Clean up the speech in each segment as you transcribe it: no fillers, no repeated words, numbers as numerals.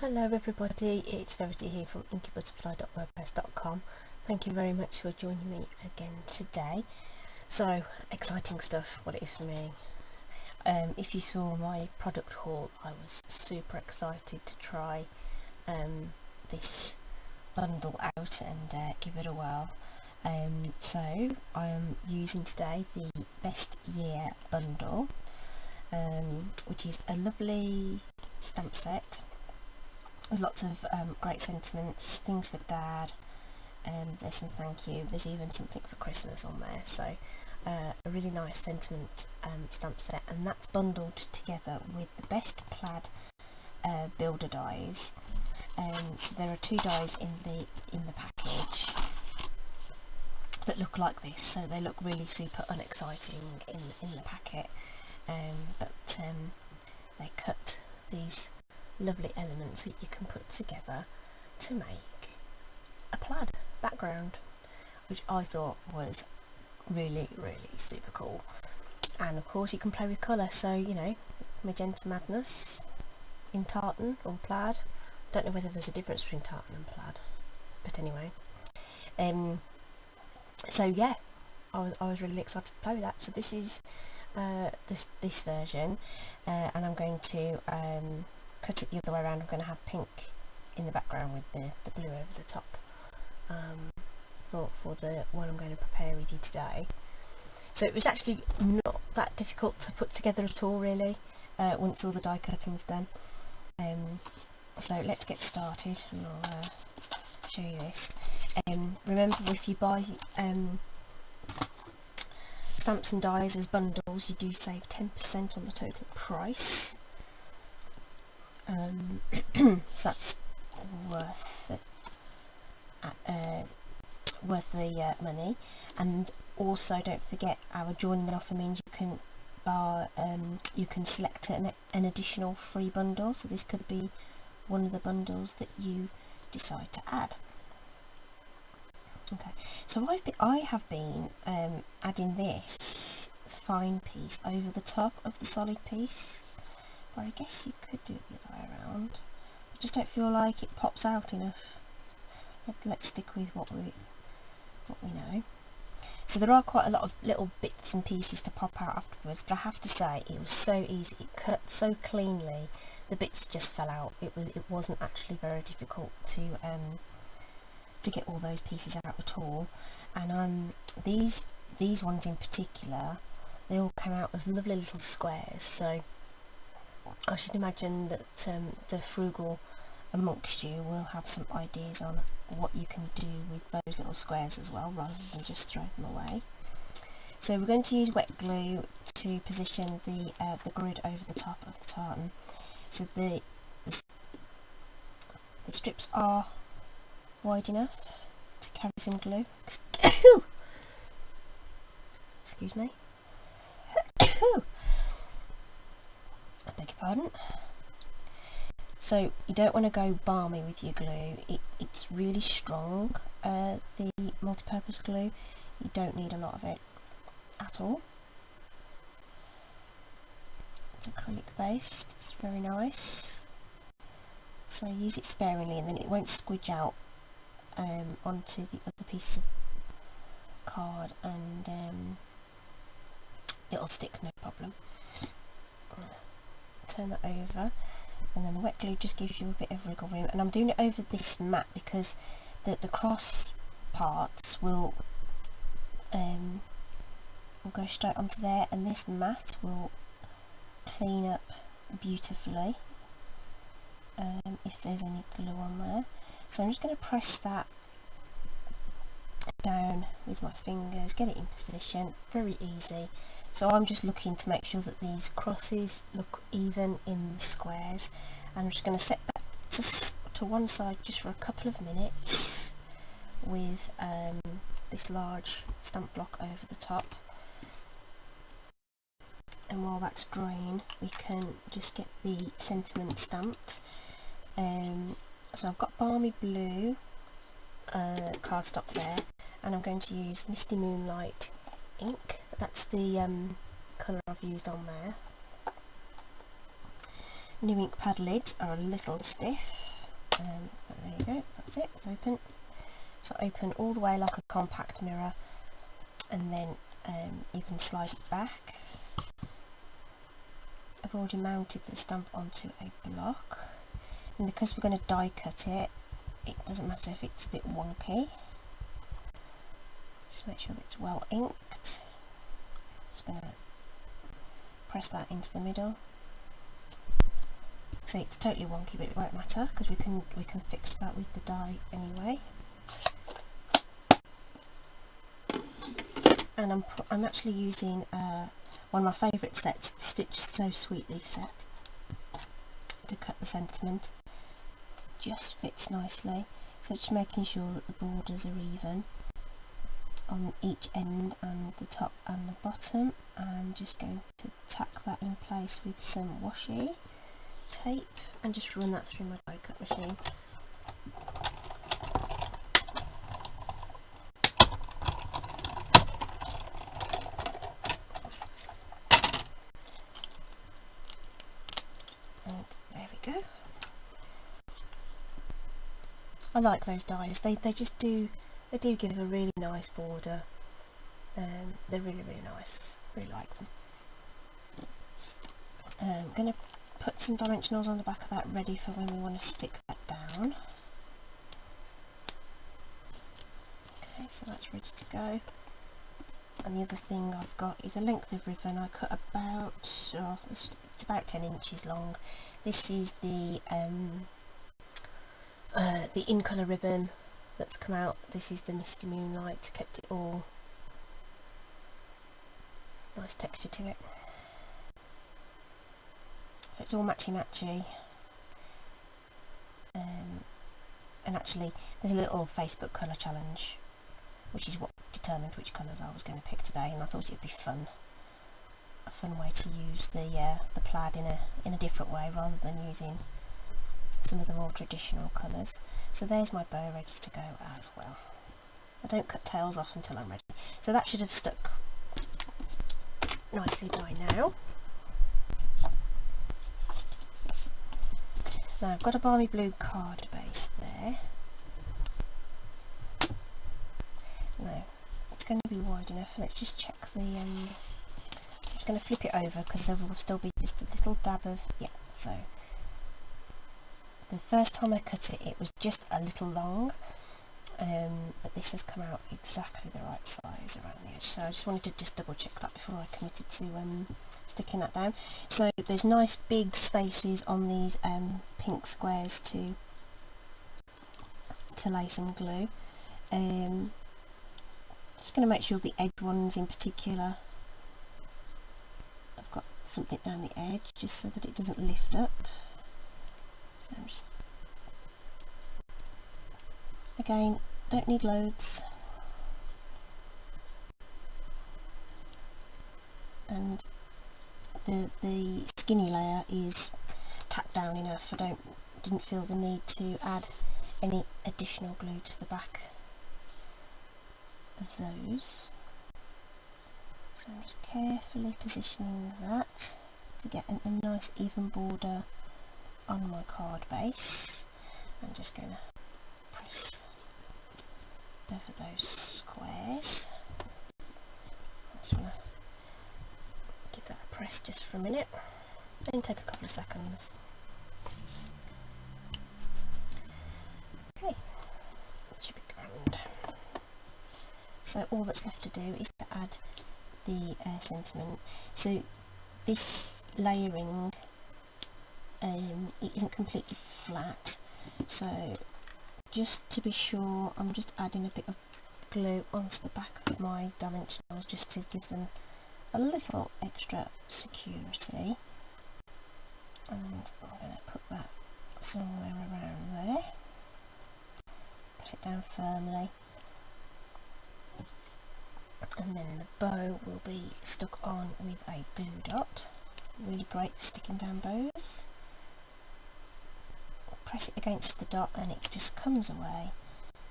Hello everybody, it's Verity here from inkybutterfly.wordpress.com. Thank you very much for joining me again today. So, exciting stuff, what it is for me. If you saw my product haul, I was super excited to try this bundle out and give it a whirl. So, I am using today the Best Year bundle, which is a lovely stamp set with lots of great sentiments, things for Dad, there's some thank you, there's even something for Christmas on there, so a really nice sentiment stamp set, and that's bundled together with the Best Plaid builder dies. So there are 2 dies in the package that look like this, so they look really super unexciting in the packet, but they cut these lovely elements that you can put together to make a plaid background, which I thought was really super cool. And of course you can play with colour, so you know, magenta madness in tartan or plaid. Don't know whether there's a difference between tartan and plaid, but anyway, so yeah, I was really excited to play with that. So this is this version, and I'm going to cut it the other way around. I'm going to have pink in the background with the blue over the top for the one I'm going to prepare with you today. So it was actually not that difficult to put together at all, really, once all the die cutting's done. So let's get started and I'll show you this. Remember, if you buy stamps and dies as bundles, you do save 10% on the total price. So that's worth the money. And also don't forget, our joining offer means you can select an additional free bundle, so this could be one of the bundles that you decide to add. Okay, so I have been adding this fine piece over the top of the solid piece. Or I guess you could do it the other way around. I just don't feel like it pops out enough. Let's stick with what we know. So there are quite a lot of little bits and pieces to pop out afterwards, but I have to say it was so easy. It cut so cleanly. The bits just fell out. It wasn't actually very difficult to get all those pieces out at all. And these ones in particular, they all came out as lovely little squares. So I should imagine that the frugal amongst you will have some ideas on what you can do with those little squares as well, rather than just throw them away. So we're going to use wet glue to position the grid over the top of the tartan. So the strips are wide enough to carry some glue. Excuse me. I beg your pardon. So you don't want to go balmy with your glue. It's really strong, the multi-purpose glue. You don't need a lot of it at all. It's acrylic based, it's very nice. So use it sparingly and then it won't squidge out onto the other piece of card, and it'll stick no problem. Turn that over, and then the wet glue just gives you a bit of wriggle room, and I'm doing it over this mat because the cross parts will go straight onto there, and this mat will clean up beautifully if there's any glue on there. So I'm just going to press that down with my fingers, get it in position, very easy. So I'm just looking to make sure that these crosses look even in the squares, and I'm just going to set that to one side just for a couple of minutes with this large stamp block over the top. And while that's drying, we can just get the sentiment stamped. So I've got Balmy Blue cardstock there, and I'm going to use Misty Moonlight ink. That's the colour I've used on there. New ink pad lids are a little stiff, but there you go, that's it, it's open. So open all the way like a compact mirror, and then you can slide it back. I've already mounted the stamp onto a block, and because we're going to die cut it, it doesn't matter if it's a bit wonky. Just make sure that it's well inked. Just going to press that into the middle. See, it's totally wonky, but it won't matter because we can fix that with the die anyway. And I'm actually using one of my favourite sets, the Stitch So Sweetly set, to cut the sentiment. Just fits nicely, so just making sure that the borders are even on each end and the top and the bottom. I'm just going to tack that in place with some washi tape and just run that through my die cut machine. And there we go. I like those dies, they just do, they do give a really nice border. They're really nice, really like them. I'm going to put some dimensionals on the back of that ready for when we want to stick that down. Okay, so that's ready to go. And the other thing I've got is a length of ribbon. I cut about, it's about 10 inches long. This is the in colour ribbon that's come out. This is the Misty Moonlight, kept it all nice texture to it. So it's all matchy-matchy. And actually there's a little Facebook colour challenge, which is what determined which colours I was going to pick today, and I thought it'd be fun. A fun way to use the plaid in a different way rather than using some of the more traditional colours. So there's my bow ready to go as well. I don't cut tails off until I'm ready. So that should have stuck nicely by now. Now I've got a balmy blue card base there. Now it's going to be wide enough. Let's just check the I'm just going to flip it over because there will still be just a little dab of, yeah, so the first time I cut it, it was just a little long, but this has come out exactly the right size around the edge, so I just wanted to just double check that before I committed to sticking that down. So there's nice big spaces on these pink squares to lay some glue. Just going to make sure the edge ones in particular, I've got something down the edge just so that it doesn't lift up. So I'm just, again, don't need loads, and the skinny layer is tacked down enough. I didn't feel the need to add any additional glue to the back of those. So I'm just carefully positioning that to get a nice even border on my card base. I'm just going to press over those squares. I just want to give that a press just for a minute. Only take a couple of seconds. Okay, that should be grand. So all that's left to do is to add the sentiment. So this layering, it isn't completely flat, so just to be sure I'm just adding a bit of glue onto the back of my dimensionals just to give them a little extra security, and I'm going to put that somewhere around there, press it down firmly, and then the bow will be stuck on with a glue dot. Really great for sticking down bows. Press it against the dot and it just comes away,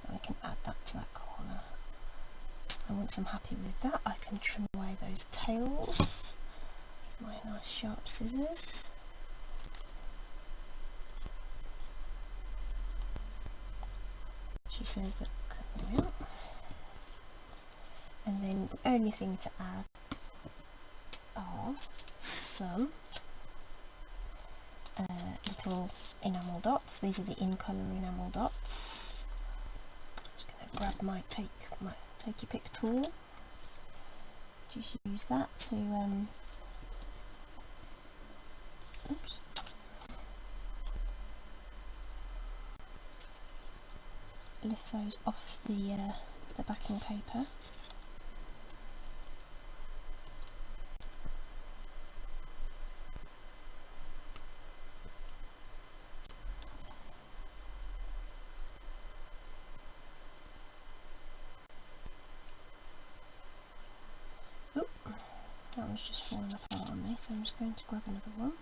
and we can add that to that corner. And once I'm happy with that, I can trim away those tails with my nice sharp scissors. she says that, there we are. And then the only thing to add are some little enamel dots. These are the in colour enamel dots. Just going to grab my take your pick tool. Just use that to oops. Lift those off the backing paper. Oop, that one's just falling apart on me, so I'm just going to grab another one.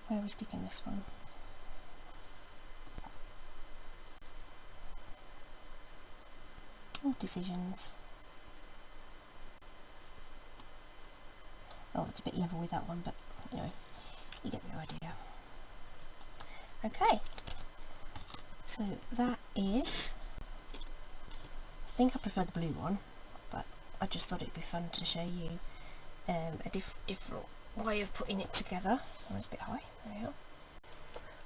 Where are we sticking this one? Oh, decisions. Oh, it's a bit level with that one, but anyway, you get the idea. Okay, so that is, I think I prefer the blue one, but I just thought it'd be fun to show you a different way of putting it together. So it's a bit high, there we are.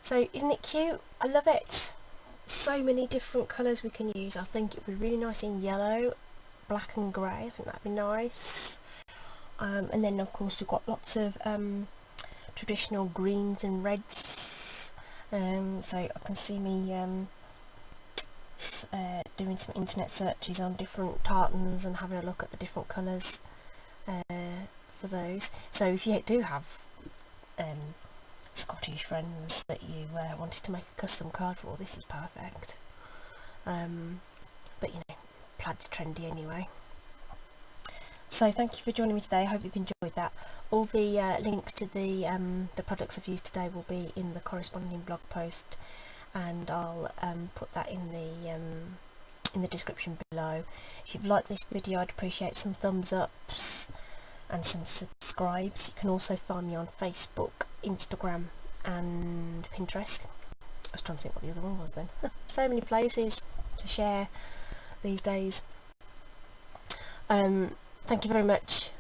So isn't it cute? I love it. So many different colours we can use. I think it would be really nice in yellow, black and grey. I think that'd be nice. And then of course we've got lots of traditional greens and reds. So I can see me doing some internet searches on different tartans and having a look at the different colours for those. So if you do have Scottish friends that you wanted to make a custom card for, this is perfect. But you know, plaid's trendy anyway. So thank you for joining me today. I hope you've enjoyed that. All the links to the products I've used today will be in the corresponding blog post, and I'll put that in the description below. If you've liked this video, I'd appreciate some thumbs ups and some subscribes. You can also find me on Facebook, Instagram and Pinterest. I was trying to think what the other one was then. So many places to share these days. Thank you very much,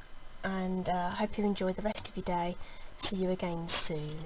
and I hope you enjoy the rest of your day. See you again soon.